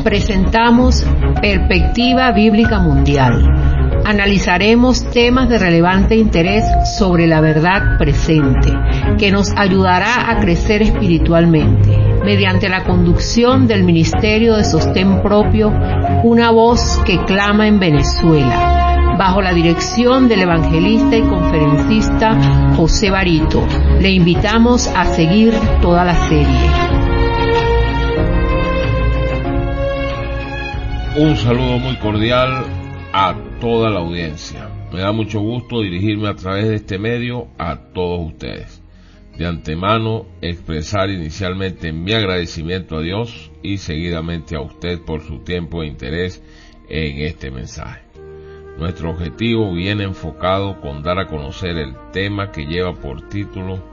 presentamos Perspectiva Bíblica Mundial. Analizaremos temas de relevante interés sobre la verdad presente, que nos ayudará a crecer espiritualmente, mediante la conducción del Ministerio de Sostén Propio, una voz que clama en Venezuela, bajo la dirección del evangelista y conferencista José Barito. Le invitamos a seguir toda la serie. Un saludo muy cordial a toda la audiencia. Me da mucho gusto dirigirme a través de este medio a todos ustedes. De antemano, expresar inicialmente mi agradecimiento a Dios y seguidamente a usted por su tiempo e interés en este mensaje. Nuestro objetivo viene enfocado con dar a conocer el tema que lleva por título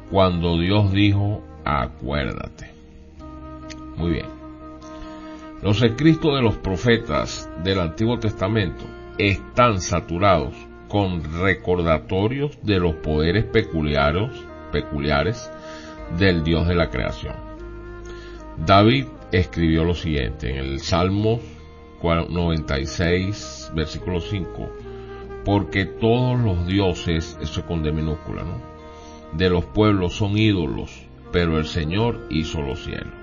Cuando Dios dijo, acuérdate. Muy bien. Los escritos de los profetas del Antiguo Testamento están saturados con recordatorios de los poderes peculiares del Dios de la creación. David escribió lo siguiente en el Salmo 96, versículo 5, porque todos los dioses, eso con D minúscula, ¿no?, de los pueblos son ídolos, pero el Señor hizo los cielos.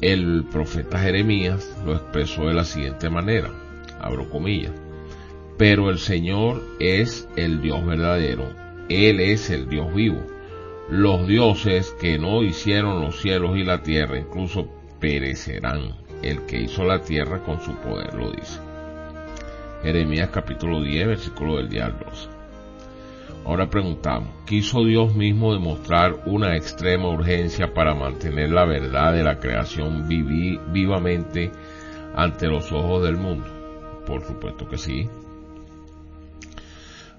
El profeta Jeremías lo expresó de la siguiente manera, abro comillas, pero el Señor es el Dios verdadero, Él es el Dios vivo. Los dioses que no hicieron los cielos y la tierra incluso perecerán. El que hizo la tierra con su poder lo dice. Jeremías capítulo 10, versículo del 10 al 12. Ahora preguntamos, ¿quiso Dios mismo demostrar una extrema urgencia para mantener la verdad de la creación vivamente ante los ojos del mundo? Por supuesto que sí.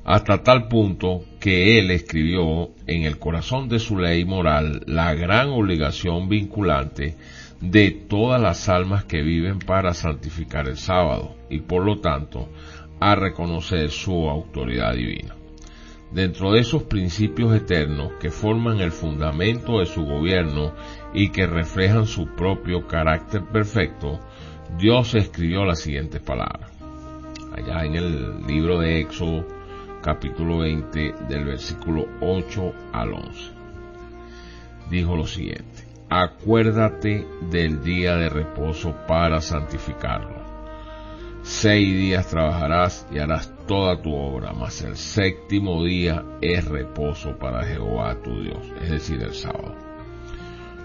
Hasta tal punto que Él escribió en el corazón de su ley moral la gran obligación vinculante de todas las almas que viven para santificar el sábado y por lo tanto a reconocer su autoridad divina. Dentro de esos principios eternos que forman el fundamento de su gobierno y que reflejan su propio carácter perfecto, Dios escribió las siguientes palabras. Allá en el libro de Éxodo, capítulo 20, del versículo 8 al 11. Dijo lo siguiente, acuérdate del día de reposo para santificarlo. 6 días trabajarás y harás toda tu obra, mas el séptimo día es reposo para Jehová tu Dios, es decir, el sábado.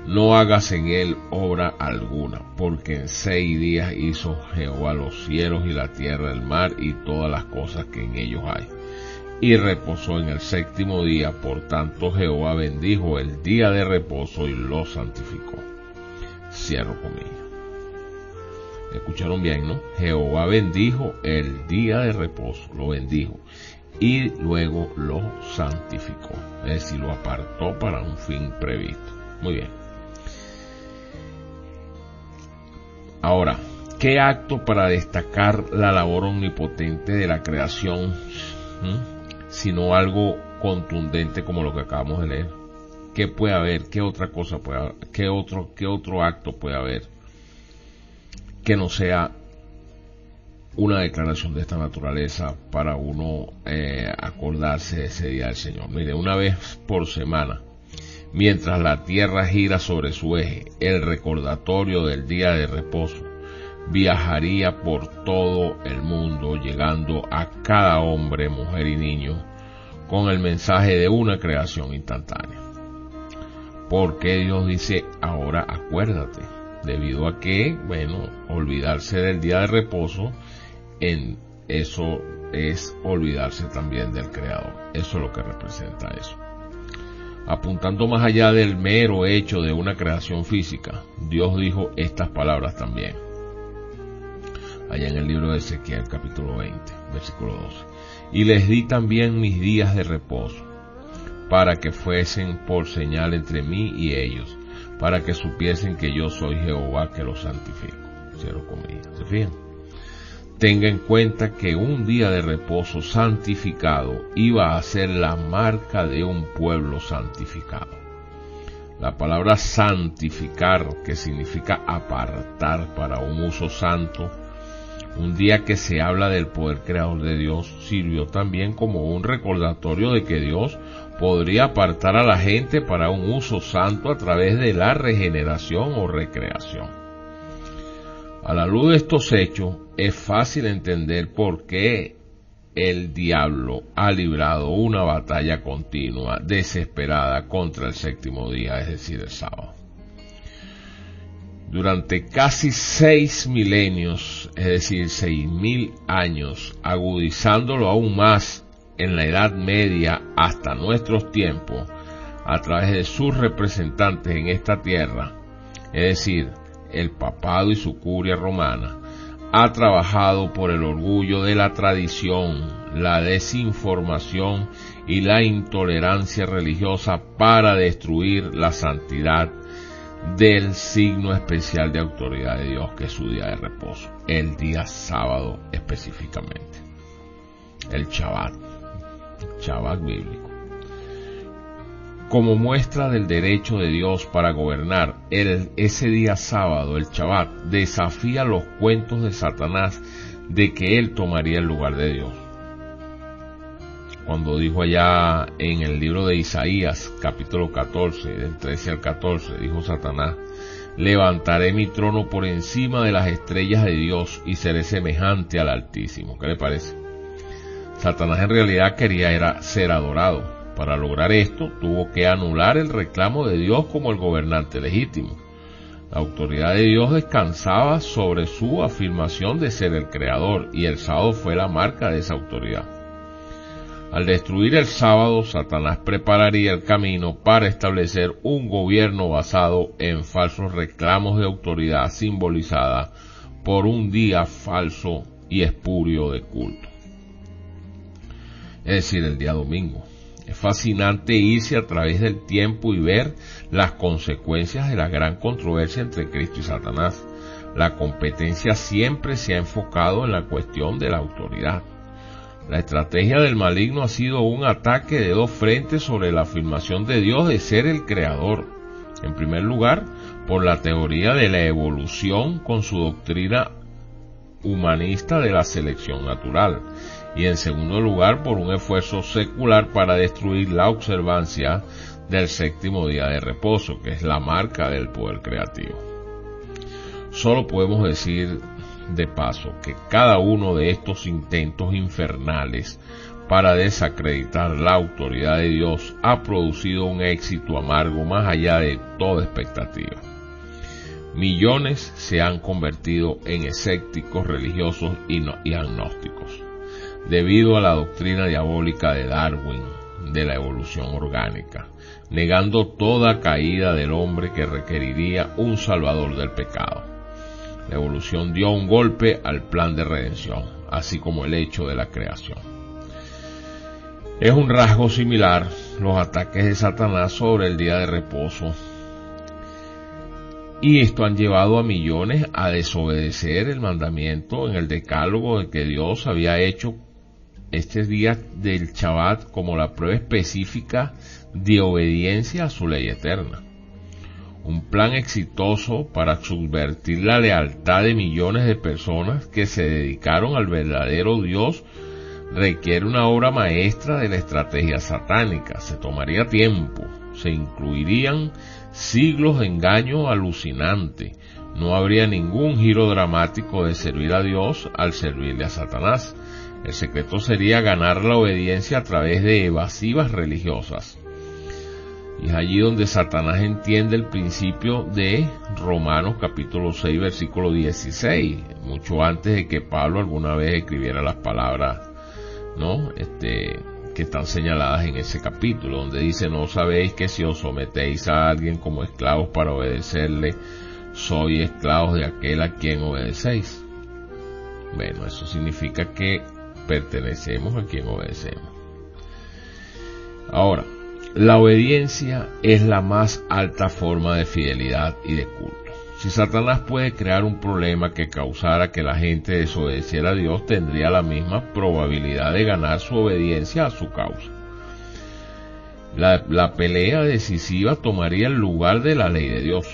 No hagas en él obra alguna, porque en 6 días hizo Jehová los cielos y la tierra, el mar y todas las cosas que en ellos hay. Y reposó en el séptimo día, por tanto Jehová bendijo el día de reposo y lo santificó. Cierro comillas. Escucharon bien, ¿no? Jehová bendijo el día de reposo, lo bendijo, y luego lo santificó, es decir, lo apartó para un fin previsto. Muy bien. Ahora, ¿qué acto para destacar la labor omnipotente de la creación, sino algo contundente como lo que acabamos de leer? ¿Qué puede haber? ¿Qué otra cosa puede haber? ¿Qué otro acto puede haber que no sea una declaración de esta naturaleza para uno acordarse de ese día del Señor? Mire, una vez por semana, mientras la tierra gira sobre su eje, el recordatorio del día de reposo viajaría por todo el mundo, llegando a cada hombre, mujer y niño con el mensaje de una creación instantánea. Porque Dios dice, ahora acuérdate, debido a que, olvidarse del día de reposo, en eso es olvidarse también del Creador. Eso es lo que representa eso. Apuntando más allá del mero hecho de una creación física, Dios dijo estas palabras también. Allá en el libro de Ezequiel, capítulo 20, versículo 12. Y les di también mis días de reposo, para que fuesen por señal entre mí y ellos, para que supiesen que yo soy Jehová que los santifico. Cierro comillas. ¿Se fijan? Tenga en cuenta que un día de reposo santificado iba a ser la marca de un pueblo santificado. La palabra santificar, que significa apartar para un uso santo, un día que se habla del poder creador de Dios, sirvió también como un recordatorio de que Dios podría apartar a la gente para un uso santo a través de la regeneración o recreación. A la luz de estos hechos, es fácil entender por qué el diablo ha librado una batalla continua, desesperada contra el séptimo día, es decir, el sábado. Durante casi 6 milenios, es decir, 6.000 años, agudizándolo aún más en la Edad Media hasta nuestros tiempos, a través de sus representantes en esta tierra, es decir, el papado y su curia romana, ha trabajado por el orgullo de la tradición, la desinformación y la intolerancia religiosa para destruir la santidad del signo especial de autoridad de Dios, que es su día de reposo, el día sábado específicamente, el Shabbat bíblico. Como muestra del derecho de Dios para gobernar, ese día sábado, el Shabbat, desafía los cuentos de Satanás de que él tomaría el lugar de Dios. Cuando dijo allá en el libro de Isaías, capítulo 14, del 13 al 14, dijo Satanás: levantaré mi trono por encima de las estrellas de Dios y seré semejante al Altísimo. ¿Qué le parece? Satanás en realidad quería ser adorado. Para lograr esto, tuvo que anular el reclamo de Dios como el gobernante legítimo. La autoridad de Dios descansaba sobre su afirmación de ser el creador, y el sábado fue la marca de esa autoridad. Al destruir el sábado, Satanás prepararía el camino para establecer un gobierno basado en falsos reclamos de autoridad simbolizada por un día falso y espurio de culto. Es decir, el día domingo. Es fascinante irse a través del tiempo y ver las consecuencias de la gran controversia entre Cristo y Satanás. La competencia siempre se ha enfocado en la cuestión de la autoridad. La estrategia del maligno ha sido un ataque de dos frentes sobre la afirmación de Dios de ser el creador. En primer lugar, por la teoría de la evolución con su doctrina humanista de la selección natural, y en segundo lugar por un esfuerzo secular para destruir la observancia del séptimo día de reposo, que es la marca del poder creativo. Solo podemos decir de paso que cada uno de estos intentos infernales para desacreditar la autoridad de Dios ha producido un éxito amargo más allá de toda expectativa. Millones se han convertido en escépticos religiosos y agnósticos, debido a la doctrina diabólica de Darwin de la evolución orgánica, negando toda caída del hombre que requeriría un salvador del pecado. La evolución dio un golpe al plan de redención, así como el hecho de la creación. Es un rasgo similar los ataques de Satanás sobre el día de reposo, y esto han llevado a millones a desobedecer el mandamiento en el decálogo de que Dios había hecho este día del Shabbat como la prueba específica de obediencia a su ley eterna. Un plan exitoso para subvertir la lealtad de millones de personas que se dedicaron al verdadero Dios requiere una obra maestra de la estrategia satánica. Se tomaría tiempo, se incluirían siglos de engaño alucinante. No habría ningún giro dramático de servir a Dios al servirle a Satanás. El secreto sería ganar la obediencia a través de evasivas religiosas. Y es allí donde Satanás entiende el principio de Romanos capítulo 6 versículo 16, mucho antes de que Pablo alguna vez escribiera las palabras, ¿no? Que están señaladas en ese capítulo, donde dice: no sabéis que si os sometéis a alguien como esclavos para obedecerle, sois esclavos de aquel a quien obedecéis. Bueno, eso significa que pertenecemos a quien obedecemos. Ahora, la obediencia es la más alta forma de fidelidad y de culto. Si Satanás puede crear un problema que causara que la gente desobedeciera a Dios, tendría la misma probabilidad de ganar su obediencia a su causa. La pelea decisiva tomaría el lugar de la ley de Dios.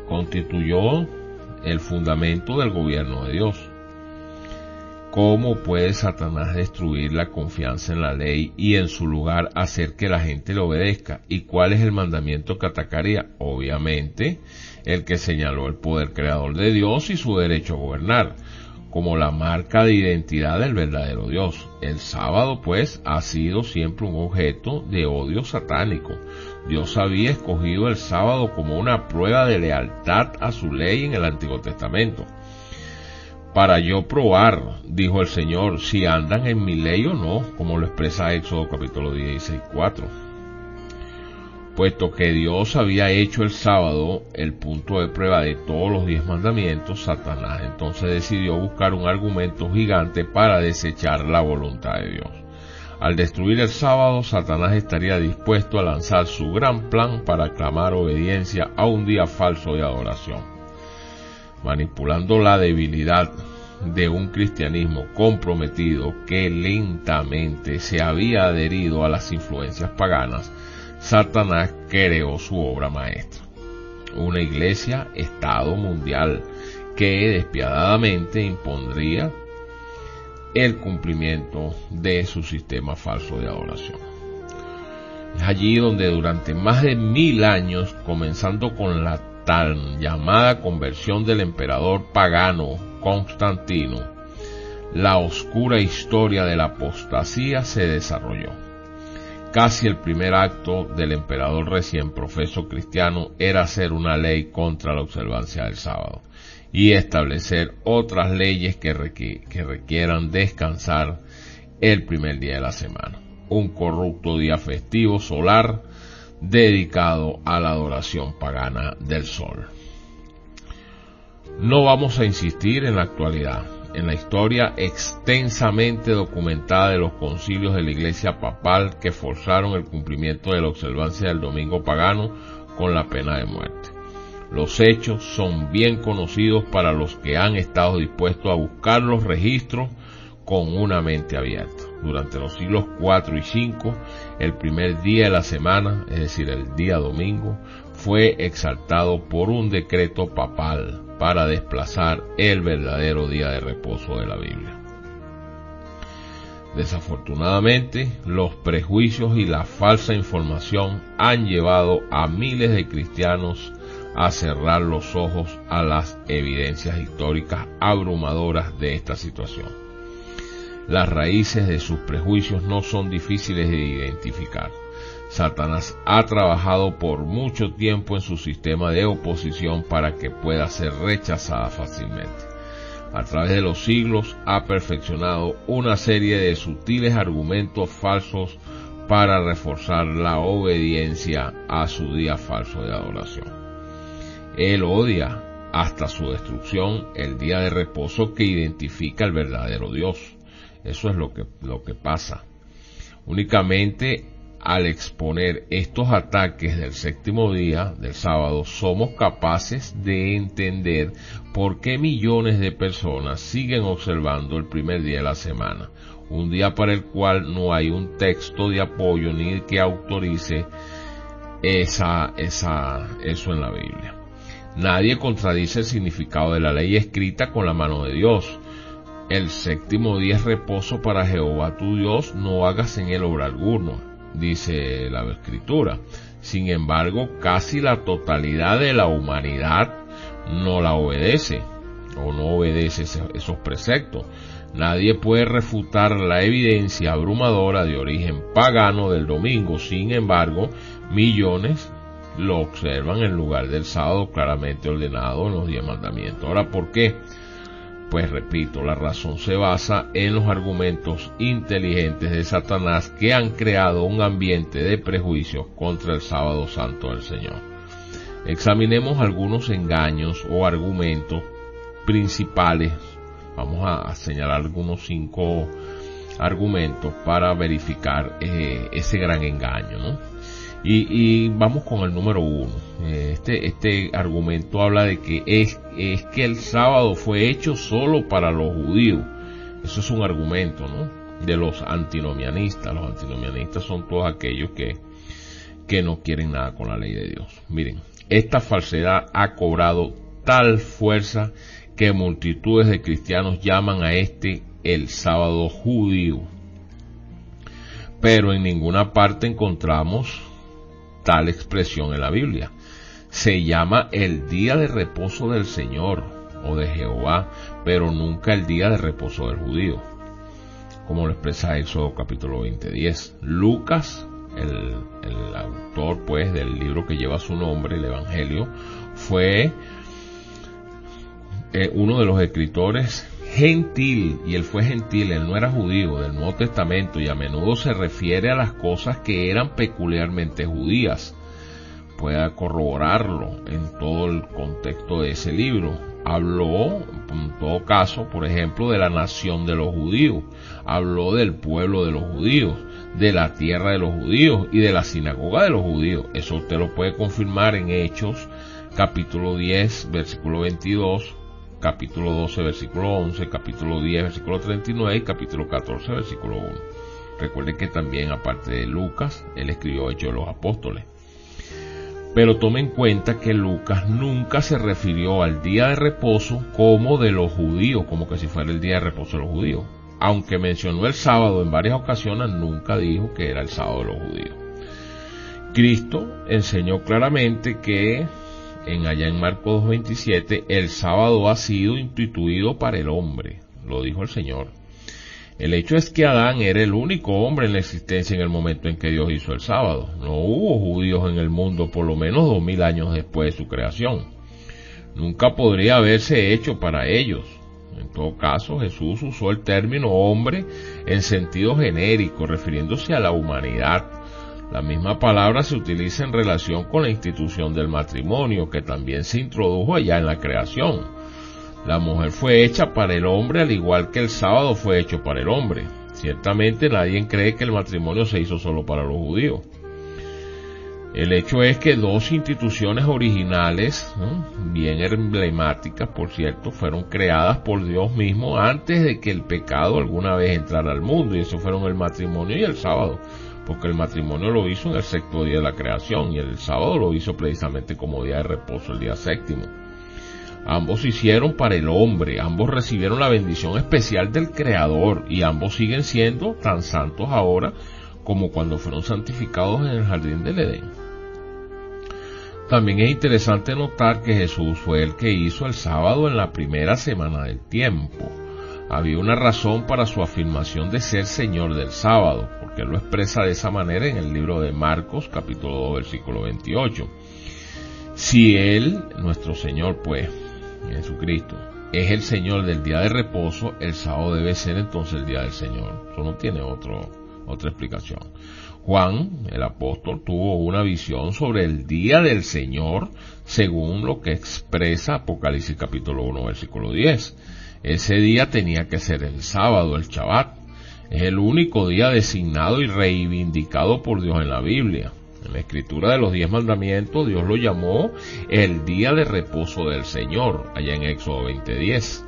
Constituyó el fundamento del gobierno de Dios. ¿Cómo puede Satanás destruir la confianza en la ley y en su lugar hacer que la gente le obedezca? ¿Y cuál es el mandamiento que atacaría? Obviamente, el que señaló el poder creador de Dios y su derecho a gobernar, como la marca de identidad del verdadero Dios. El sábado, pues, ha sido siempre un objeto de odio satánico. Dios había escogido el sábado como una prueba de lealtad a su ley en el Antiguo Testamento. Para yo probar, dijo el Señor, si andan en mi ley o no, como lo expresa Éxodo capítulo 16:4. Puesto que Dios había hecho el sábado el punto de prueba de todos los 10 mandamientos, Satanás entonces decidió buscar un argumento gigante para desechar la voluntad de Dios. Al destruir el sábado, Satanás estaría dispuesto a lanzar su gran plan para clamar obediencia a un día falso de adoración. Manipulando la debilidad de un cristianismo comprometido que lentamente se había adherido a las influencias paganas, Satanás creó su obra maestra, una iglesia-estado mundial que despiadadamente impondría el cumplimiento de su sistema falso de adoración. Es allí donde durante más de 1000 años, comenzando con la tan llamada conversión del emperador pagano Constantino, la oscura historia de la apostasía se desarrolló. Casi el primer acto del emperador recién profeso cristiano era hacer una ley contra la observancia del sábado y establecer otras leyes que requieran descansar el primer día de la semana, un corrupto día festivo solar dedicado a la adoración pagana del sol. No vamos a insistir en la actualidad, en la historia extensamente documentada de los concilios de la Iglesia papal que forzaron el cumplimiento de la observancia del domingo pagano con la pena de muerte. Los hechos son bien conocidos para los que han estado dispuestos a buscar los registros con una mente abierta. Durante los siglos 4 y 5, el primer día de la semana, es decir, el día domingo, fue exaltado por un decreto papal para desplazar el verdadero día de reposo de la Biblia. Desafortunadamente, los prejuicios y la falsa información han llevado a miles de cristianos a cerrar los ojos a las evidencias históricas abrumadoras de esta situación. Las raíces de sus prejuicios no son difíciles de identificar. Satanás ha trabajado por mucho tiempo en su sistema de oposición para que pueda ser rechazada fácilmente. A través de los siglos ha perfeccionado una serie de sutiles argumentos falsos para reforzar la obediencia a su día falso de adoración. Él odia hasta su destrucción el día de reposo que identifica al verdadero Dios. Eso es lo que pasa. Únicamente al exponer estos ataques del séptimo día, del sábado, somos capaces de entender por qué millones de personas siguen observando el primer día de la semana, un día para el cual no hay un texto de apoyo ni que autorice eso en la Biblia. Nadie contradice el significado de la ley escrita con la mano de Dios. El séptimo día es reposo para Jehová tu Dios, no hagas en él obra alguna, dice la Escritura. Sin embargo, casi la totalidad de la humanidad no la obedece, o no obedece esos preceptos. Nadie puede refutar la evidencia abrumadora de origen pagano del domingo. Sin embargo, millones lo observan en lugar del sábado claramente ordenado en los 10 mandamientos. Ahora, ¿por qué? Pues repito, la razón se basa en los argumentos inteligentes de Satanás que han creado un ambiente de prejuicios contra el sábado santo del Señor. Examinemos algunos engaños o argumentos principales. Vamos a señalar algunos 5 argumentos para verificar ese gran engaño, ¿no? Y vamos con el número 1. Este argumento habla de que es que el sábado fue hecho solo para los judíos. Eso es un argumento, ¿no? de los antinomianistas. Los antinomianistas son todos aquellos que no quieren nada con la ley de Dios. Miren, esta falsedad ha cobrado tal fuerza que multitudes de cristianos llaman a el sábado judío. Pero en ninguna parte encontramos tal expresión en la Biblia. Se llama el día de reposo del Señor o de Jehová, pero nunca el día de reposo del judío, como lo expresa Éxodo capítulo 20:10. Lucas, el autor pues del libro que lleva su nombre, el Evangelio, fue uno de los escritores gentil, y él fue gentil, él no era judío, del Nuevo Testamento, y a menudo se refiere a las cosas que eran peculiarmente judías. Pueda corroborarlo en todo el contexto de ese libro. Habló, en todo caso, por ejemplo, de la nación de los judíos, habló del pueblo de los judíos, de la tierra de los judíos y de la sinagoga de los judíos. Eso usted lo puede confirmar en Hechos, capítulo 10, versículo 22, capítulo 12, versículo 11, capítulo 10, versículo 39 y capítulo 14, versículo 1. Recuerde que también, aparte de Lucas, él escribió Hechos de los Apóstoles. Pero tome en cuenta que Lucas nunca se refirió al día de reposo como de los judíos, como que si fuera el día de reposo de los judíos. Aunque mencionó el sábado en varias ocasiones, nunca dijo que era el sábado de los judíos. Cristo enseñó claramente que allá en Marcos 2:27, el sábado ha sido instituido para el hombre, lo dijo el Señor. El hecho es que Adán era el único hombre en la existencia en el momento en que Dios hizo el sábado. No hubo judíos en el mundo por lo menos 2000 años después de su creación. Nunca podría haberse hecho para ellos. En todo caso, Jesús usó el término hombre en sentido genérico, refiriéndose a la humanidad. La misma palabra se utiliza en relación con la institución del matrimonio, que también se introdujo allá en la creación. La mujer fue hecha para el hombre, al igual que el sábado fue hecho para el hombre. Ciertamente nadie cree que el matrimonio se hizo solo para los judíos. El hecho es que dos instituciones originales, bien emblemáticas por cierto, fueron creadas por Dios mismo antes de que el pecado alguna vez entrara al mundo, y eso fueron el matrimonio y el sábado, porque el matrimonio lo hizo en el sexto día de la creación y el sábado lo hizo precisamente como día de reposo, el día séptimo. Ambos se hicieron para el hombre, ambos recibieron la bendición especial del Creador y ambos siguen siendo tan santos ahora como cuando fueron santificados en el jardín del Edén. También es interesante notar que Jesús fue el que hizo el sábado en la primera semana del tiempo. Había una razón para su afirmación de ser Señor del sábado, porque él lo expresa de esa manera en el libro de Marcos, capítulo 2, versículo 28. Si él, nuestro Señor, pues, Jesucristo, es el Señor del día de reposo, el sábado debe ser entonces el día del Señor. Eso no tiene otra explicación. Juan, el apóstol, tuvo una visión sobre el día del Señor, según lo que expresa Apocalipsis capítulo 1, versículo 10. Ese día tenía que ser el sábado, el Shabbat. Es el único día designado y reivindicado por Dios en la Biblia. En la escritura de los 10 mandamientos, Dios lo llamó el día de reposo del Señor, allá en Éxodo 20:10.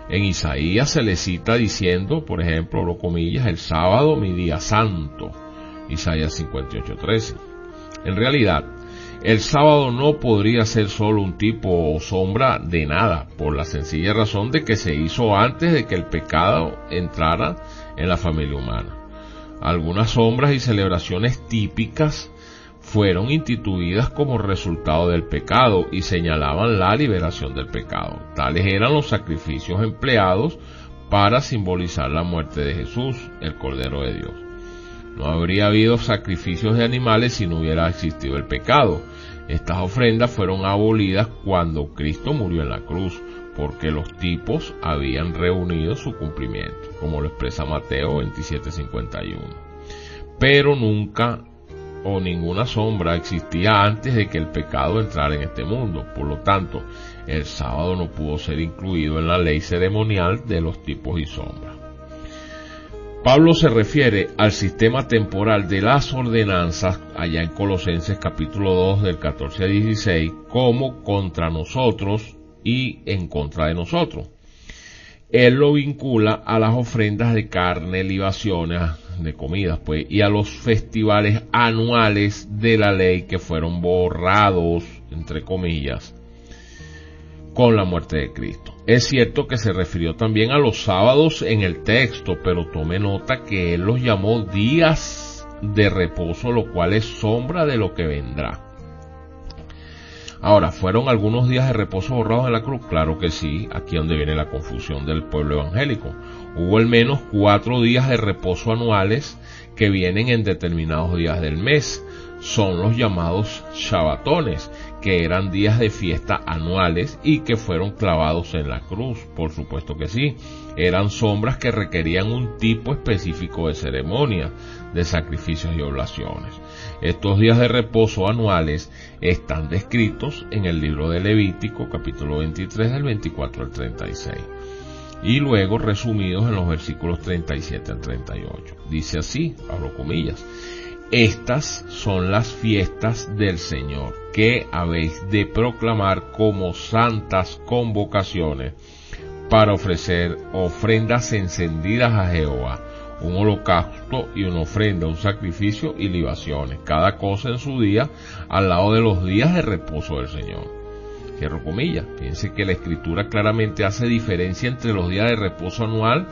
En Isaías se le cita diciendo, por ejemplo, abro comillas, el sábado mi día santo, Isaías 58:13. En realidad, el sábado no podría ser solo un tipo o sombra de nada, por la sencilla razón de que se hizo antes de que el pecado entrara en la familia humana. Algunas sombras y celebraciones típicas fueron instituidas como resultado del pecado y señalaban la liberación del pecado. Tales eran los sacrificios empleados para simbolizar la muerte de Jesús, el Cordero de Dios. No habría habido sacrificios de animales si no hubiera existido el pecado. Estas ofrendas fueron abolidas cuando Cristo murió en la cruz, porque los tipos habían reunido su cumplimiento, como lo expresa Mateo 27:51. Pero nunca o ninguna sombra existía antes de que el pecado entrara en este mundo. Por lo tanto, el sábado no pudo ser incluido en la ley ceremonial de los tipos y sombras. Pablo se refiere al sistema temporal de las ordenanzas allá en Colosenses capítulo 2 del 14 al 16 como contra nosotros y en contra de nosotros. él lo vincula a las ofrendas de carne, libaciones, de comidas, pues, y a los festivales anuales de la ley que fueron borrados, entre comillas, con la muerte de Cristo. Es cierto que se refirió también a los sábados en el texto, pero tome nota que él los llamó días de reposo, lo cual es sombra de lo que vendrá. Ahora, ¿fueron algunos días de reposo borrados en la cruz? Claro que sí, aquí es donde viene la confusión del pueblo evangélico. Hubo al menos 4 días de reposo anuales que vienen en determinados días del mes. Son los llamados Shabbatones, que eran días de fiesta anuales y que fueron clavados en la cruz. Por supuesto que sí, eran sombras que requerían un tipo específico de ceremonia, de sacrificios y oblaciones. Estos días de reposo anuales están descritos en el libro de Levítico, capítulo 23, del 24 al 36. Y luego resumidos en los versículos 37 al 38. Dice así, abro comillas: estas son las fiestas del Señor, que habéis de proclamar como santas convocaciones, para ofrecer ofrendas encendidas a Jehová, un holocausto y una ofrenda, un sacrificio y libaciones, cada cosa en su día, al lado de los días de reposo del Señor. Cierro comillas. Fíjense que la Escritura claramente hace diferencia entre los días de reposo anual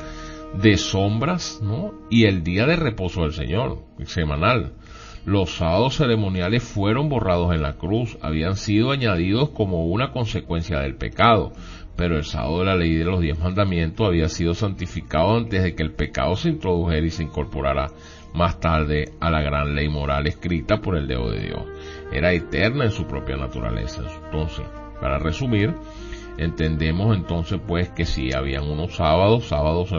de sombras, ¿no?, y el día de reposo del Señor, semanal. Los sábados ceremoniales fueron borrados en la cruz, habían sido añadidos como una consecuencia del pecado, pero el sábado de la ley de los 10 mandamientos había sido santificado antes de que el pecado se introdujera y se incorporara más tarde a la gran ley moral escrita por el dedo de Dios. Era eterna en su propia naturaleza. Entonces, para resumir, entendemos entonces pues que sí, habían unos sábados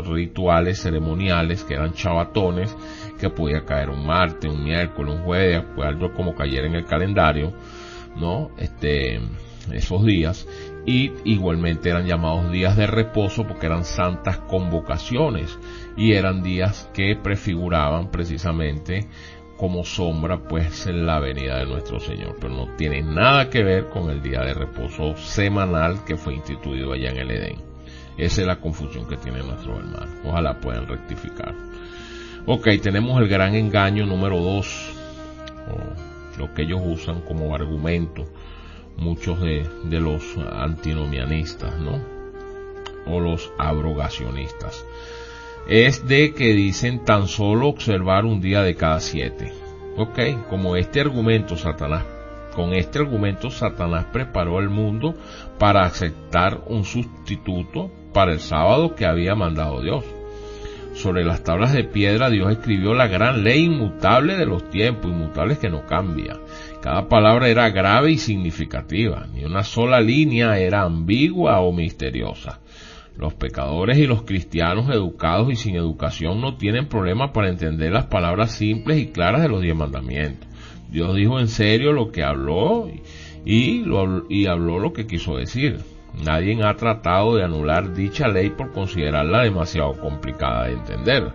rituales, ceremoniales, que eran Shabbatones, que podía caer un martes, un miércoles, un jueves, pues algo como cayera en el calendario, ¿no? Esos días, y igualmente eran llamados días de reposo porque eran santas convocaciones y eran días que prefiguraban precisamente como sombra pues en la venida de nuestro Señor, pero no tiene nada que ver con el día de reposo semanal que fue instituido allá en el Edén. Esa es la confusión que tienen nuestros hermanos, ojalá puedan rectificar. Ok, tenemos el gran engaño número 2, o lo que ellos usan como argumento muchos de los antinomianistas, ¿no?, o los abrogacionistas. Es de que dicen tan solo observar un día de cada 7. Ok, con este argumento Satanás preparó al mundo para aceptar un sustituto para el sábado que había mandado Dios. Sobre las tablas de piedra Dios escribió la gran ley inmutable de los tiempos, inmutables que no cambia. Cada palabra era grave y significativa, ni una sola línea era ambigua o misteriosa. Los pecadores y los cristianos educados y sin educación no tienen problema para entender las palabras simples y claras de los 10 mandamientos. Dios dijo en serio lo que habló y habló lo que quiso decir. Nadie ha tratado de anular dicha ley por considerarla demasiado complicada de entender.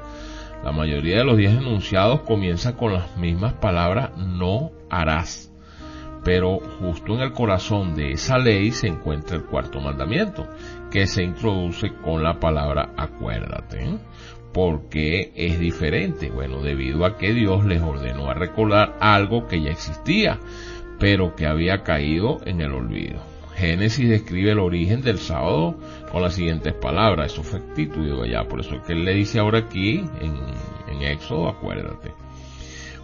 La mayoría de los 10 enunciados comienza con las mismas palabras: no harás. Pero justo en el corazón de esa ley se encuentra el 4º mandamiento, que se introduce con la palabra acuérdate. ¿Por qué es diferente? Bueno, debido a que Dios les ordenó a recordar algo que ya existía, pero que había caído en el olvido. Génesis describe el origen del sábado con las siguientes palabras: eso fue instituido allá, por eso es que él le dice ahora aquí en Éxodo, acuérdate.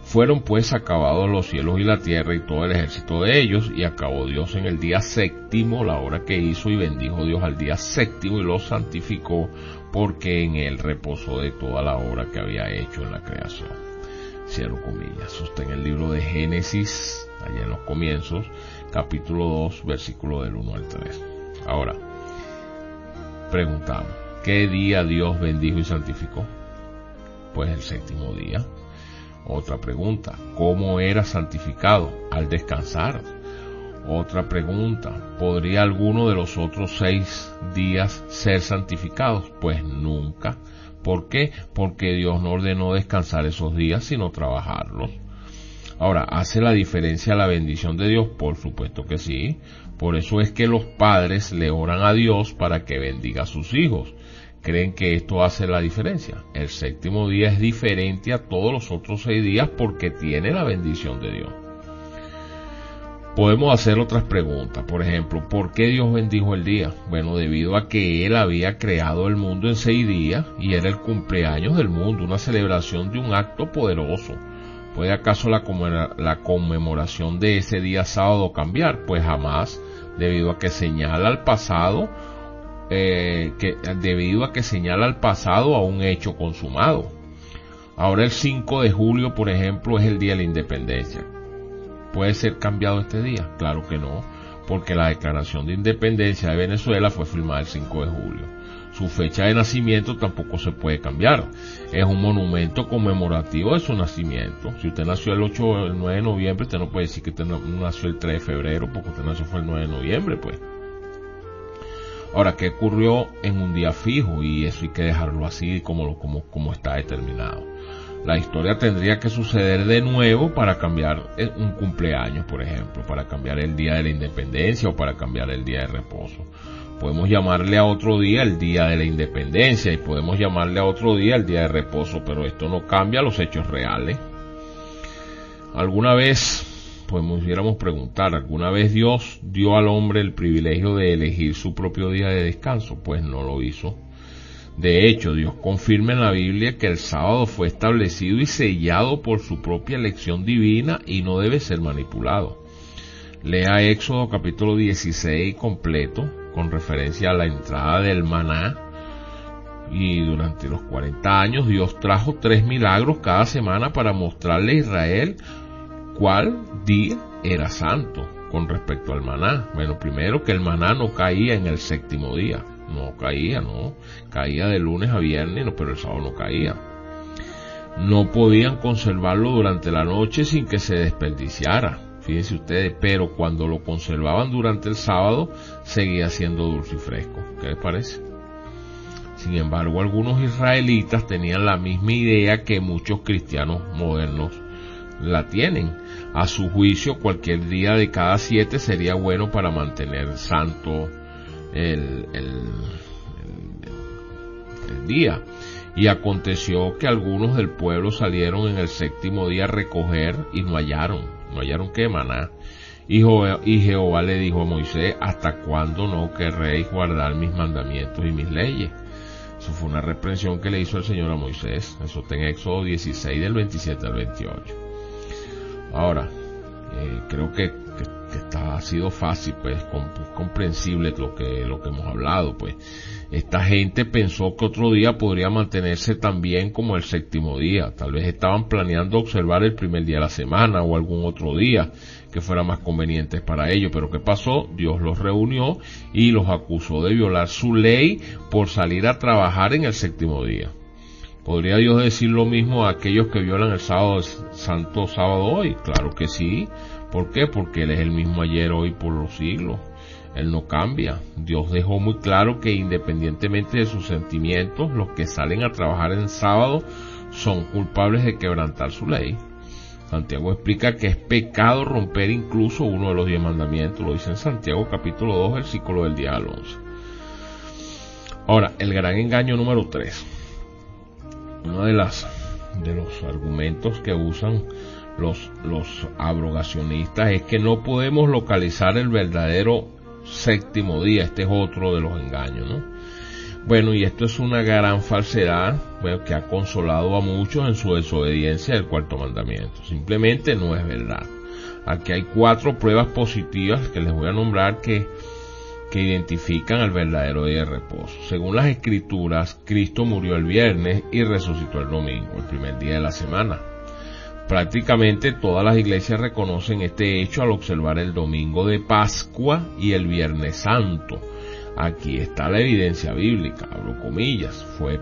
Fueron pues acabados los cielos y la tierra y todo el ejército de ellos, y acabó Dios en el día 7º la obra que hizo, y bendijo Dios al día 7º y lo santificó, porque en él reposó de toda la obra que había hecho en la creación. Cierro comillas. Eso está en el libro de Génesis, allá en los comienzos, capítulo 2, versículo del 1 al 3. Ahora, preguntamos, ¿qué día Dios bendijo y santificó? Pues el 7º día. Otra pregunta, ¿cómo era santificado? Al descansar. Otra pregunta, ¿podría alguno de los otros 6 días ser santificados? Pues nunca. ¿Por qué? Porque Dios no ordenó descansar esos días, sino trabajarlos. Ahora, ¿hace la diferencia la bendición de Dios? Por supuesto que sí. Por eso es que los padres le oran a Dios para que bendiga a sus hijos, creen que esto hace la diferencia. El séptimo día es diferente a todos los otros 6 días porque tiene la bendición de Dios. Podemos hacer otras preguntas, por ejemplo, ¿por qué Dios bendijo el día? Bueno, debido a que Él había creado el mundo en 6 días y era el cumpleaños del mundo, una celebración de un acto poderoso. ¿Puede acaso la conmemoración de ese día sábado cambiar? Pues jamás, debido a que señala al pasado, a un hecho consumado. Ahora el 5 de julio, por ejemplo, es el día de la independencia. ¿Puede ser cambiado este día? Claro que no, porque la declaración de independencia de Venezuela fue firmada el 5 de julio. Su fecha de nacimiento tampoco se puede cambiar. Es un monumento conmemorativo de su nacimiento. Si usted nació el 9 de noviembre, usted no puede decir que usted nació el 3 de febrero, porque usted nació fue el 9 de noviembre, pues. Ahora, ¿qué ocurrió en un día fijo? Y eso hay que dejarlo así como está determinado. La historia tendría que suceder de nuevo para cambiar un cumpleaños, por ejemplo, para cambiar el día de la independencia o para cambiar el día de reposo. Podemos llamarle a otro día el día de la independencia y podemos llamarle a otro día el día de reposo, pero esto no cambia los hechos reales. ¿Alguna vez pudiéramos preguntar, ¿alguna vez Dios dio al hombre el privilegio de elegir su propio día de descanso? Pues no lo hizo. De hecho, Dios confirma en la Biblia que el sábado fue establecido y sellado por su propia elección divina y no debe ser manipulado. Lea Éxodo capítulo 16 completo, con referencia a la entrada del maná. Y durante los 40 años Dios trajo 3 milagros cada semana para mostrarle a Israel cuál día era santo con respecto al maná. Bueno, primero que el maná no caía en el séptimo día. Caía de lunes a viernes, pero el sábado no caía. No podían conservarlo durante la noche sin que se desperdiciara, fíjense ustedes, pero cuando lo conservaban durante el sábado, seguía siendo dulce y fresco. ¿Qué les parece? Sin embargo, algunos israelitas tenían la misma idea que muchos cristianos modernos la tienen. A su juicio, cualquier día de cada 7 sería bueno para mantener santo el día. Y aconteció que algunos del pueblo salieron en el séptimo día a recoger y no hallaron qué maná. Y Jehová le dijo a Moisés: ¿hasta cuándo no querréis guardar mis mandamientos y mis leyes? Eso fue una reprensión que le hizo el Señor a Moisés. Eso está en Éxodo 16 del 27 al 28. Ahora, creo que ha sido fácil, pues, comprensible lo que hemos hablado, pues. Esta gente pensó que otro día podría mantenerse tan bien como el séptimo día. Tal vez estaban planeando observar el primer día de la semana o algún otro día que fuera más conveniente para ellos. Pero ¿qué pasó? Dios los reunió y los acusó de violar su ley por salir a trabajar en el séptimo día. ¿Podría Dios decir lo mismo a aquellos que violan el santo sábado hoy? Claro que sí. ¿Por qué? Porque Él es el mismo ayer, hoy, por los siglos. Él no cambia. Dios dejó muy claro que independientemente de sus sentimientos, los que salen a trabajar en sábado son culpables de quebrantar su ley. Santiago explica que es pecado romper incluso uno de los 10 mandamientos. Lo dice en Santiago capítulo 2, versículo del 10 al 11. Ahora, el gran engaño número 3. Uno de los argumentos que usan los abrogacionistas es que no podemos localizar el verdadero séptimo día. Este es otro de los engaños, ¿no? Bueno, y esto es una gran falsedad, bueno, que ha consolado a muchos en su desobediencia del cuarto mandamiento. Simplemente no es verdad. Aquí hay 4 pruebas positivas que les voy a nombrar que identifican al verdadero día de reposo. Según las Escrituras, Cristo murió el viernes y resucitó el domingo, el primer día de la semana. Prácticamente todas las iglesias reconocen este hecho al observar el domingo de Pascua y el Viernes Santo. Aquí está la evidencia bíblica, abro comillas. Fue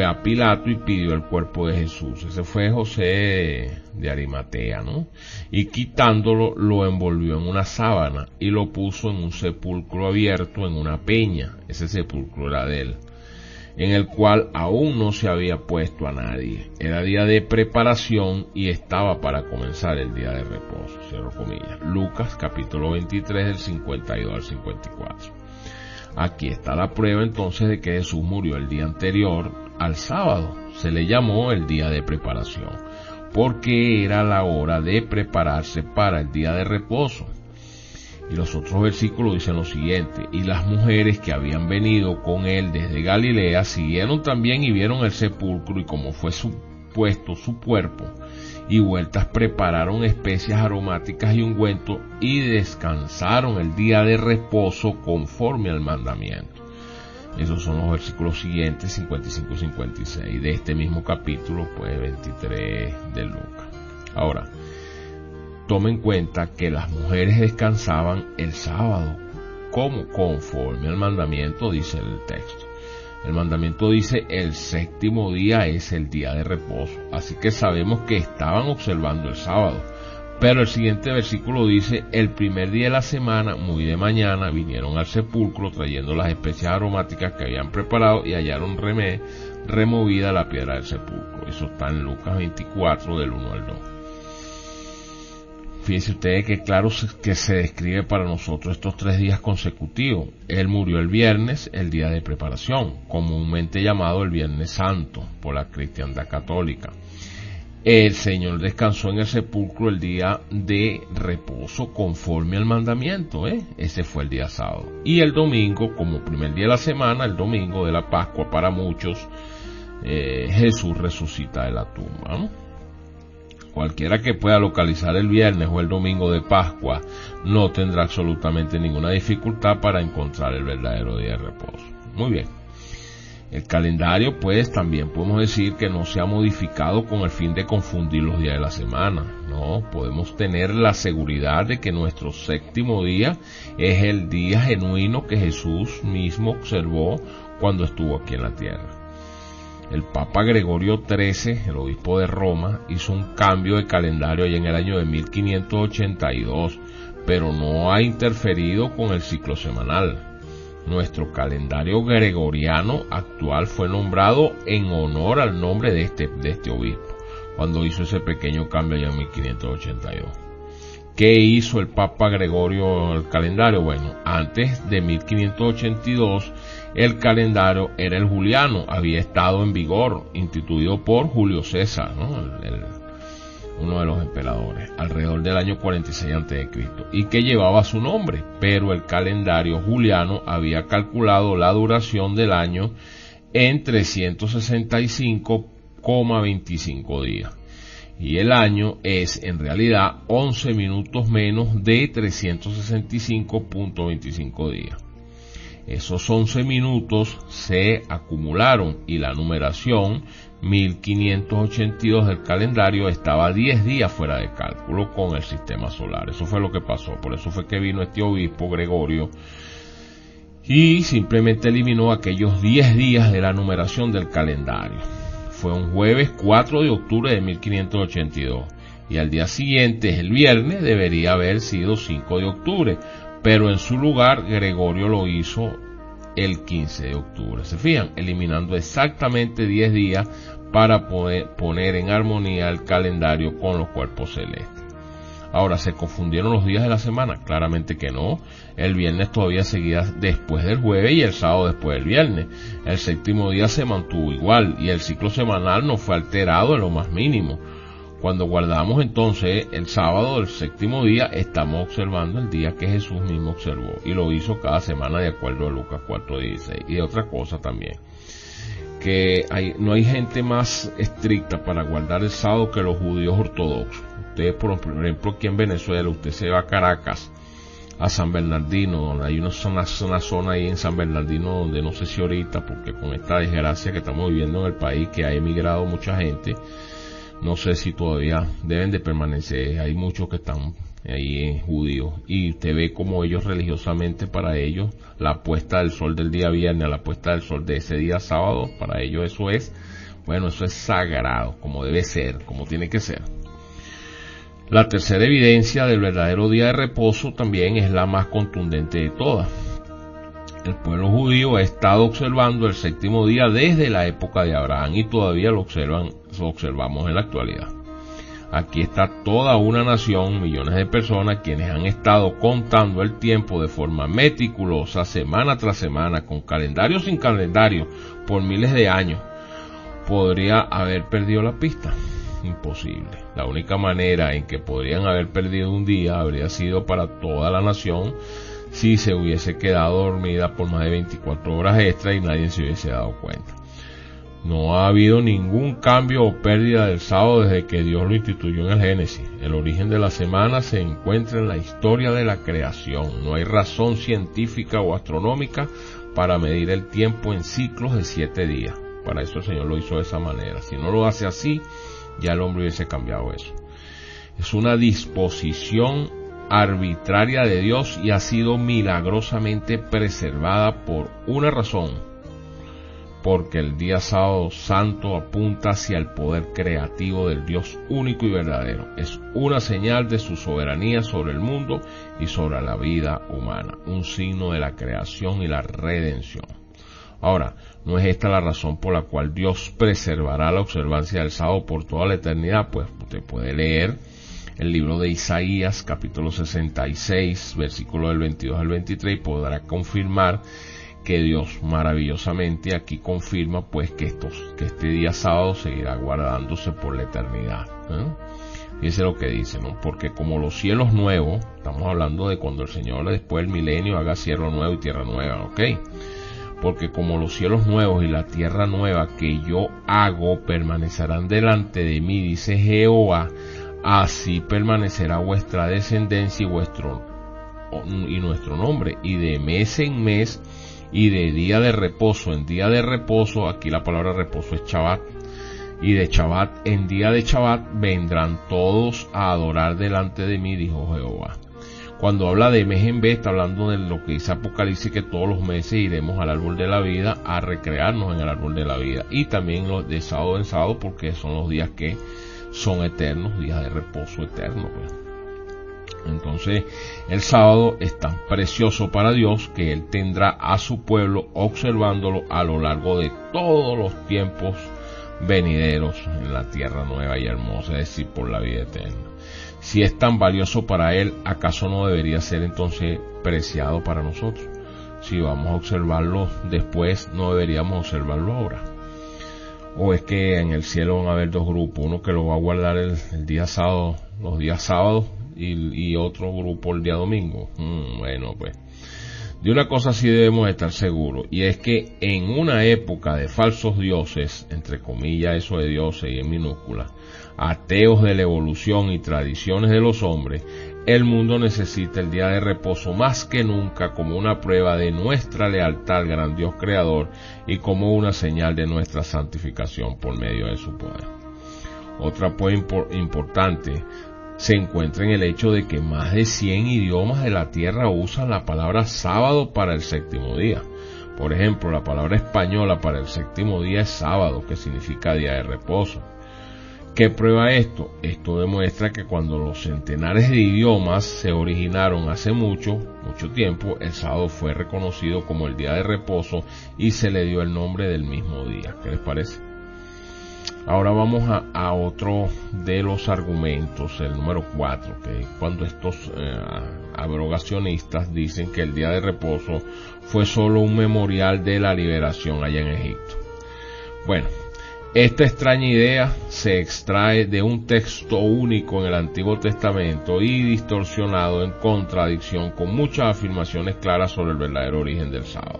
a Pilato y pidió el cuerpo de Jesús. Ese fue José de Arimatea, ¿no? Y quitándolo, lo envolvió en una sábana y lo puso en un sepulcro abierto en una peña. Ese sepulcro era de él, en el cual aún no se había puesto a nadie. Era día de preparación y estaba para comenzar el día de reposo. Cierro comillas. Lucas capítulo 23 del 52 al 54. Aquí está la prueba entonces de que Jesús murió el día anterior al sábado. Se le llamó el día de preparación, porque era la hora de prepararse para el día de reposo. Y los otros versículos dicen lo siguiente: y las mujeres que habían venido con él desde Galilea siguieron también y vieron el sepulcro, y como fue supuesto su cuerpo, y vueltas prepararon especias aromáticas y ungüentos, y descansaron el día de reposo conforme al mandamiento. Esos son los versículos siguientes, 55 y 56, de este mismo capítulo, pues 23 de Lucas. Ahora, tome en cuenta que las mujeres descansaban el sábado, como conforme al mandamiento dice el texto. El mandamiento dice: el séptimo día es el día de reposo. Así que sabemos que estaban observando el sábado. Pero el siguiente versículo dice: el primer día de la semana, muy de mañana, vinieron al sepulcro trayendo las especias aromáticas que habían preparado, y hallaron removida la piedra del sepulcro. Eso está en Lucas 24, del 1 al 2. Fíjense ustedes que claro que se describe para nosotros estos 3 días consecutivos. Él murió el viernes, el día de preparación, comúnmente llamado el Viernes Santo por la cristiandad católica. El Señor descansó en el sepulcro el día de reposo conforme al mandamiento, Ese fue el día sábado. Y el domingo, como primer día de la semana, el domingo de la Pascua para muchos, Jesús resucita de la tumba, ¿no? Cualquiera que pueda localizar el viernes o el domingo de Pascua no tendrá absolutamente ninguna dificultad para encontrar el verdadero día de reposo. Muy bien. El calendario, pues, también podemos decir que no se ha modificado con el fin de confundir los días de la semana. No, podemos tener la seguridad de que nuestro séptimo día es el día genuino que Jesús mismo observó cuando estuvo aquí en la tierra. El Papa Gregorio XIII, el obispo de Roma, hizo un cambio de calendario allá en el año de 1582, pero no ha interferido con el ciclo semanal. Nuestro calendario gregoriano actual fue nombrado en honor al nombre de este obispo, cuando hizo ese pequeño cambio allá en 1582. ¿Qué hizo el Papa Gregorio el calendario? Bueno, antes de 1582 el calendario era el juliano, había estado en vigor, instituido por Julio César, ¿no? Uno de los emperadores, alrededor del año 46 a.C., y que llevaba su nombre, pero el calendario juliano había calculado la duración del año en 365,25 días. Y el año es en realidad 11 minutos menos de 365,25 días. Esos 11 minutos se acumularon y la numeración 1582 del calendario estaba 10 días fuera de cálculo con el sistema solar. Eso fue lo que pasó. Por eso fue que vino este obispo Gregorio y simplemente eliminó aquellos 10 días de la numeración del calendario. Fue un jueves 4 de octubre de 1582 y al día siguiente, el viernes, debería haber sido 5 de octubre, pero en su lugar Gregorio lo hizo el 15 de octubre. ¿Se fijan? Eliminando exactamente 10 días para poder poner en armonía el calendario con los cuerpos celestes. Ahora, ¿se confundieron los días de la semana? Claramente que no. El viernes todavía seguía después del jueves y el sábado después del viernes. El séptimo día se mantuvo igual y el ciclo semanal no fue alterado en lo más mínimo. Cuando guardamos entonces el sábado del séptimo día, estamos observando el día que Jesús mismo observó y lo hizo cada semana de acuerdo a Lucas 4:16. Y de otra cosa también, que no hay gente más estricta para guardar el sábado que los judíos ortodoxos. Usted, por ejemplo, aquí en Venezuela, usted se va a Caracas, a San Bernardino, donde hay una zona ahí en San Bernardino donde no sé si ahorita, porque con esta desgracia que estamos viviendo en el país, que ha emigrado mucha gente, no sé si todavía deben de permanecer. Hay muchos que están ahí judíos y usted ve como ellos religiosamente, para ellos la puesta del sol del día viernes a la puesta del sol de ese día sábado, para ellos eso es, bueno, eso es sagrado, como debe ser, como tiene que ser. La tercera evidencia del verdadero día de reposo también es la más contundente de todas. El pueblo judío ha estado observando el séptimo día desde la época de Abraham y todavía lo observamos en la actualidad. Aquí está toda una nación, millones de personas, quienes han estado contando el tiempo de forma meticulosa, semana tras semana, con calendario sin calendario, por miles de años. ¿Podría haber perdido la pista? Imposible. La única manera en que podrían haber perdido un día habría sido para toda la nación si se hubiese quedado dormida por más de 24 horas extra y nadie se hubiese dado cuenta. No ha habido ningún cambio o pérdida del sábado desde que Dios lo instituyó en el Génesis. El origen de la semana se encuentra en la historia de la creación. No hay razón científica o astronómica para medir el tiempo en ciclos de 7 días. Para eso el Señor lo hizo de esa manera. Si no lo hace así, ya el hombre hubiese cambiado eso. Es una disposición arbitraria de Dios y ha sido milagrosamente preservada por una razón. Porque el día sábado santo apunta hacia el poder creativo del Dios único y verdadero. Es una señal de su soberanía sobre el mundo y sobre la vida humana, un signo de la creación y la redención. Ahora, ¿no es esta la razón por la cual Dios preservará la observancia del sábado por toda la eternidad? Pues usted puede leer el libro de Isaías, capítulo 66, versículo del 22 al 23, y podrá confirmar que Dios maravillosamente aquí confirma pues que este día sábado seguirá guardándose por la eternidad. Fíjese lo que dice, ¿no? Porque como los cielos nuevos, estamos hablando de cuando el Señor después del milenio haga cielo nuevo y tierra nueva, ¿ok? Porque como los cielos nuevos y la tierra nueva que yo hago permanecerán delante de mí, dice Jehová, así permanecerá vuestra descendencia y nuestro nombre, y de mes en mes, y de día de reposo en día de reposo, aquí la palabra reposo es Shabbat, y de Shabbat en día de Shabbat vendrán todos a adorar delante de mí, dijo Jehová. Cuando habla de mes en mes, está hablando de lo que dice Apocalipsis, que todos los meses iremos al árbol de la vida a recrearnos en el árbol de la vida, y también los de sábado en sábado, porque son los días que son eternos, días de reposo eterno, pues. Entonces el sábado es tan precioso para Dios que Él tendrá a su pueblo observándolo a lo largo de todos los tiempos venideros en la tierra nueva y hermosa, es decir, por la vida eterna. Si es tan valioso para Él, ¿acaso no debería ser entonces preciado para nosotros? Si vamos a observarlo después, ¿no deberíamos observarlo ahora? ¿O es que en el cielo van a haber dos grupos, uno que lo va a guardar el día sábado, los días sábados, y otro grupo el día domingo? Bueno, pues de una cosa sí debemos estar seguros, y es que en una época de falsos dioses, entre comillas eso de dioses y en minúsculas, ateos de la evolución y tradiciones de los hombres, el mundo necesita el día de reposo más que nunca como una prueba de nuestra lealtad al gran Dios creador y como una señal de nuestra santificación por medio de su poder. Otra pues importante se encuentra en el hecho de que más de 100 idiomas de la tierra usan la palabra sábado para el séptimo día. Por ejemplo, la palabra española para el séptimo día es sábado, que significa día de reposo. ¿Qué prueba esto? Esto demuestra que cuando los centenares de idiomas se originaron hace mucho tiempo, el sábado fue reconocido como el día de reposo y se le dio el nombre del mismo día. ¿Qué les parece? Ahora vamos a otro de los argumentos, el número 4, que es cuando estos abrogacionistas dicen que el día de reposo fue solo un memorial de la liberación allá en Egipto. Bueno, esta extraña idea se extrae de un texto único en el Antiguo Testamento y distorsionado en contradicción con muchas afirmaciones claras sobre el verdadero origen del sábado.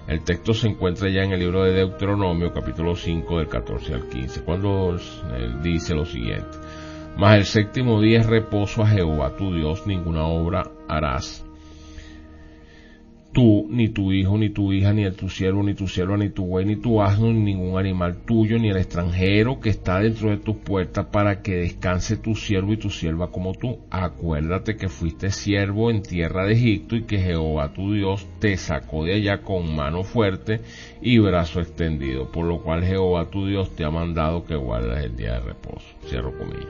El texto se encuentra ya en el libro de Deuteronomio, capítulo 5, del 14 al 15, cuando él dice lo siguiente: mas el séptimo día es reposo a Jehová tu Dios, ninguna obra harás tú, ni tu hijo, ni tu hija, ni tu siervo, ni tu sierva, ni tu buey, ni tu asno, ni ningún animal tuyo, ni el extranjero que está dentro de tus puertas, para que descanse tu siervo y tu sierva como tú. Acuérdate que fuiste siervo en tierra de Egipto y que Jehová tu Dios te sacó de allá con mano fuerte y brazo extendido, por lo cual Jehová tu Dios te ha mandado que guardes el día de reposo. Cierro comillas.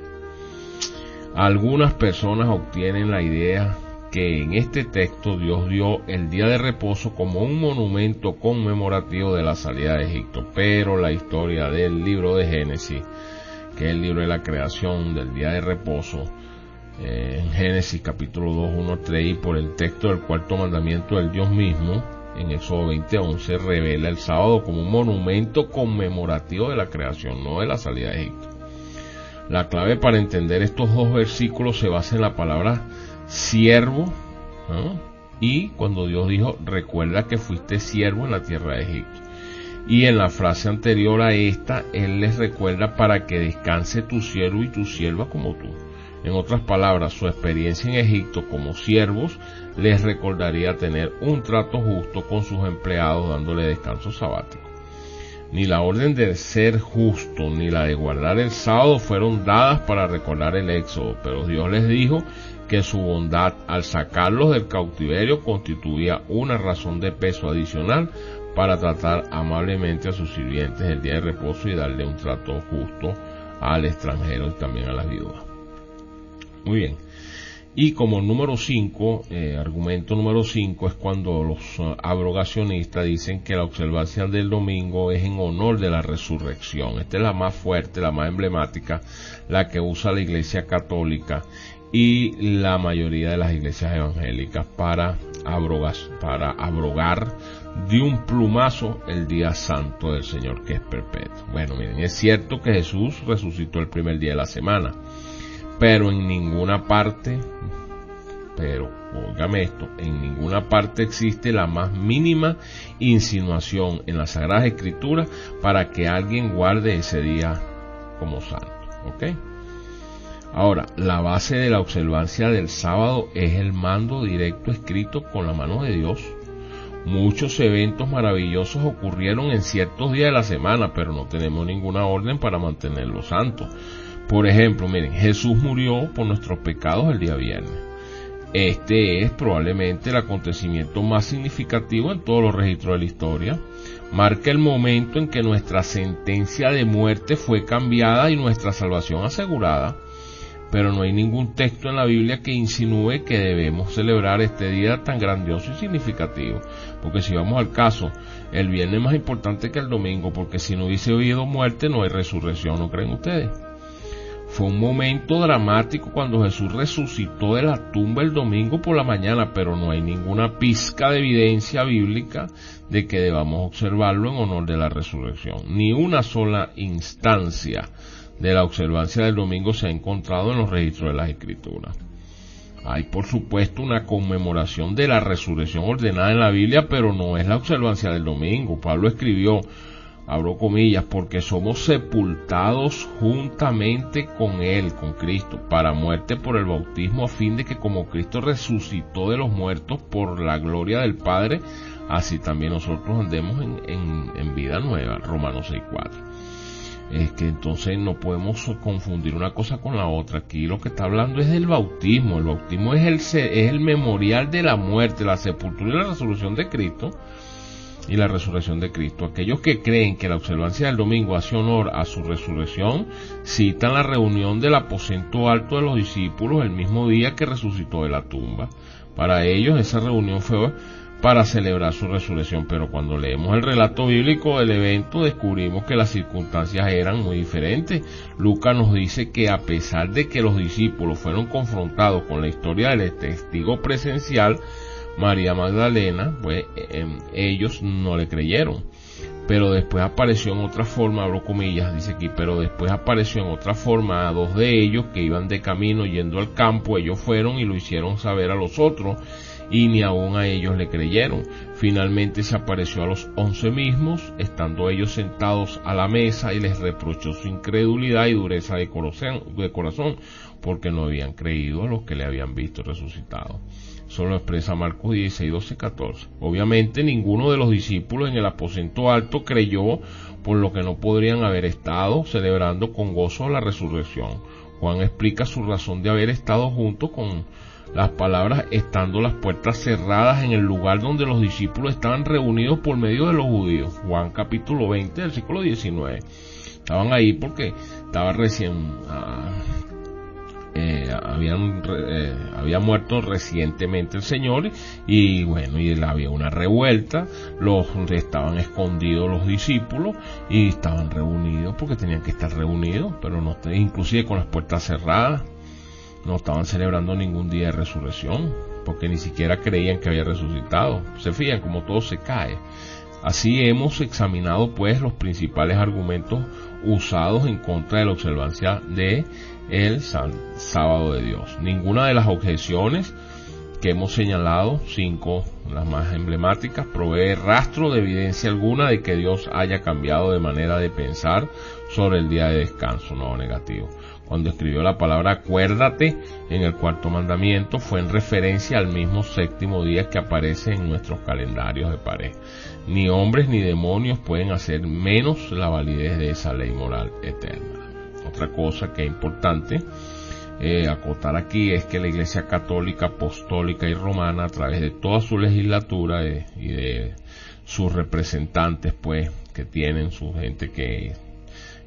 Algunas personas obtienen la idea que en este texto Dios dio el día de reposo como un monumento conmemorativo de la salida de Egipto, pero la historia del libro de Génesis, que es el libro de la creación, del día de reposo, en Génesis capítulo 2, 1, 3, y por el texto del cuarto mandamiento del Dios mismo, en Éxodo 20:11, revela el sábado como un monumento conmemorativo de la creación, no de la salida de Egipto. La clave para entender estos dos versículos se basa en la palabra siervo, ¿no? Y cuando Dios dijo, recuerda que fuiste siervo en la tierra de Egipto. Y en la frase anterior a esta, Él les recuerda para que descanse tu siervo y tu sierva como tú. En otras palabras, su experiencia en Egipto como siervos les recordaría tener un trato justo con sus empleados, dándole descanso sabático. Ni la orden de ser justo ni la de guardar el sábado fueron dadas para recordar el éxodo, pero Dios les dijo que su bondad al sacarlos del cautiverio constituía una razón de peso adicional para tratar amablemente a sus sirvientes el día de reposo y darle un trato justo al extranjero y también a las viudas. Muy bien. Y como número 5, argumento número 5 es cuando los abrogacionistas dicen que la observancia del domingo es en honor de la resurrección. Esta es la más fuerte, la más emblemática, la que usa la Iglesia Católica y la mayoría de las iglesias evangélicas para abrogar de un plumazo el día santo del Señor, que es perpetuo. Bueno, miren, es cierto que Jesús resucitó el primer día de la semana, pero en ninguna parte, óigame esto, en ninguna parte existe la más mínima insinuación en las Sagradas Escrituras para que alguien guarde ese día como santo, ¿ok? Ahora, la base de la observancia del sábado es el mando directo escrito con la mano de Dios. Muchos eventos maravillosos ocurrieron en ciertos días de la semana, pero no tenemos ninguna orden para mantenerlos santos. Por ejemplo, miren, Jesús murió por nuestros pecados el día viernes. Este es probablemente el acontecimiento más significativo en todos los registros de la historia. Marca el momento en que nuestra sentencia de muerte fue cambiada y nuestra salvación asegurada. Pero no hay ningún texto en la Biblia que insinúe que debemos celebrar este día tan grandioso y significativo. Porque si vamos al caso, el viernes es más importante que el domingo, porque si no hubiese habido muerte no hay resurrección, ¿no creen ustedes? Fue un momento dramático cuando Jesús resucitó de la tumba el domingo por la mañana, pero no hay ninguna pizca de evidencia bíblica de que debamos observarlo en honor de la resurrección. Ni una sola instancia de la observancia del domingo se ha encontrado en los registros de las Escrituras. Hay, por supuesto, una conmemoración de la resurrección ordenada en la Biblia, pero no es la observancia del domingo. Pablo escribió, abro comillas, porque somos sepultados juntamente con Él, con Cristo, para muerte por el bautismo, a fin de que como Cristo resucitó de los muertos por la gloria del Padre, así también nosotros andemos en vida nueva. Romanos 6:4. Es que entonces no podemos confundir una cosa con la otra. Aquí lo que está hablando es del bautismo. El bautismo es el memorial de la muerte, la sepultura y la resurrección de Cristo. Y la resurrección de Cristo. Aquellos que creen que la observancia del domingo hace honor a su resurrección, citan la reunión del aposento alto de los discípulos el mismo día que resucitó de la tumba. Para ellos esa reunión fue para celebrar su resurrección, pero cuando leemos el relato bíblico del evento descubrimos que las circunstancias eran muy diferentes. Lucas nos dice que a pesar de que los discípulos fueron confrontados con la historia del testigo presencial, María Magdalena, pues ellos no le creyeron. Pero después apareció en otra forma, abro comillas, dice aquí, pero después apareció en otra forma a dos de ellos que iban de camino yendo al campo. Ellos fueron y lo hicieron saber a los otros, y ni aún a ellos le creyeron. Finalmente se apareció a los 11 mismos, estando ellos sentados a la mesa, y les reprochó su incredulidad y dureza de corazón, porque no habían creído a los que le habían visto resucitado. Eso lo expresa Marcos 16, 12, 14. Obviamente ninguno de los discípulos en el aposento alto creyó, por lo que no podrían haber estado celebrando con gozo la resurrección. Juan explica su razón de haber estado juntos con las palabras, estando las puertas cerradas en el lugar donde los discípulos estaban reunidos por medio de los judíos. Juan capítulo 20, versículo 19. Estaban ahí porque estaba recién había muerto recientemente el Señor, y bueno, y había una revuelta, estaban escondidos los discípulos y estaban reunidos porque tenían que estar reunidos, pero no, inclusive con las puertas cerradas, no estaban celebrando ningún día de resurrección porque ni siquiera creían que había resucitado. Se fijan como todo se cae. Así hemos examinado pues los principales argumentos usados en contra de la observancia de el sábado de Dios. Ninguna de las objeciones que hemos señalado, 5 las más emblemáticas, provee rastro de evidencia alguna de que Dios haya cambiado de manera de pensar sobre el día de descanso, no negativo. Cuando escribió la palabra acuérdate en el 4º mandamiento, fue en referencia al mismo 7º día que aparece en nuestros calendarios de pared. Ni hombres ni demonios pueden hacer menos la validez de esa ley moral eterna. Otra cosa que es importante acotar aquí es que la Iglesia Católica, Apostólica y Romana, a través de toda su legislatura y de sus representantes, pues, que tienen su gente que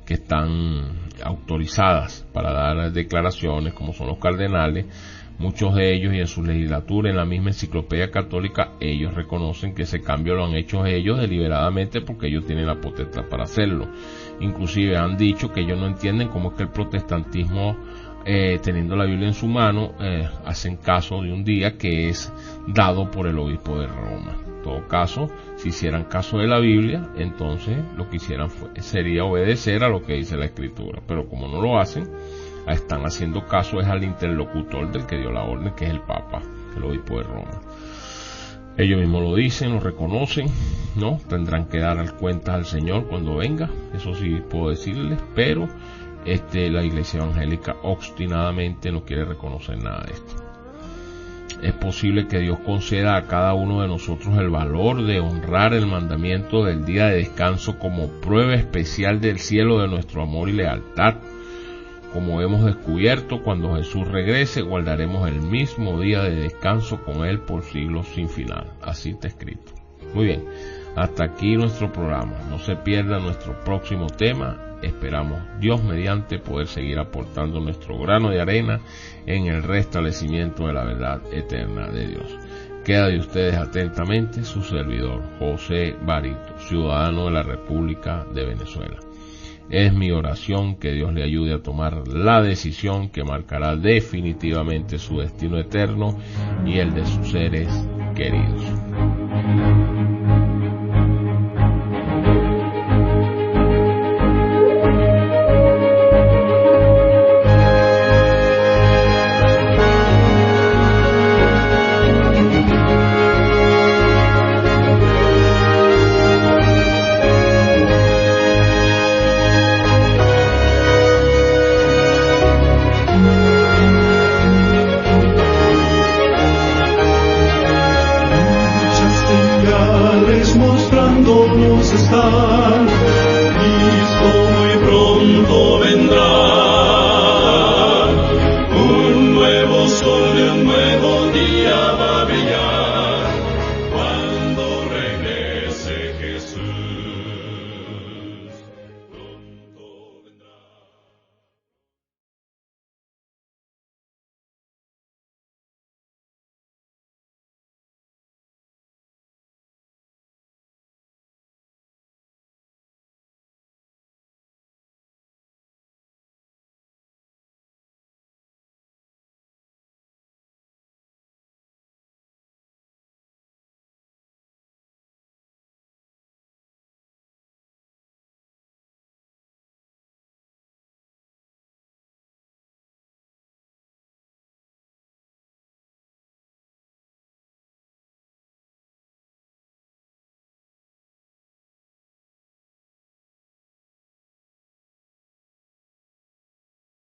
están autorizadas para dar declaraciones, como son los cardenales, muchos de ellos, y en su legislatura, en la misma Enciclopedia Católica, ellos reconocen que ese cambio lo han hecho ellos deliberadamente porque ellos tienen la potestad para hacerlo. Inclusive han dicho que ellos no entienden cómo es que el protestantismo, teniendo la Biblia en su mano, hacen caso de un día que es dado por el obispo de Roma. En todo caso, si hicieran caso de la Biblia, entonces lo que hicieran sería obedecer a lo que dice la Escritura, pero como no lo hacen, están haciendo caso es al interlocutor del que dio la orden, que es el Papa, el obispo de Roma. Ellos mismos lo dicen, lo reconocen, ¿no? Tendrán que dar cuentas al Señor cuando venga, eso sí puedo decirles, pero la Iglesia Evangélica obstinadamente no quiere reconocer nada de esto. Es posible que Dios conceda a cada uno de nosotros el valor de honrar el mandamiento del día de descanso como prueba especial del cielo de nuestro amor y lealtad. Como hemos descubierto, cuando Jesús regrese, guardaremos el mismo día de descanso con Él por siglos sin final. Así está escrito. Muy bien, hasta aquí nuestro programa. No se pierda nuestro próximo tema. Esperamos, Dios mediante, poder seguir aportando nuestro grano de arena en el restablecimiento de la verdad eterna de Dios. Queda de ustedes atentamente su servidor, José Barito, ciudadano de la República de Venezuela. Es mi oración que Dios le ayude a tomar la decisión que marcará definitivamente su destino eterno y el de sus seres queridos.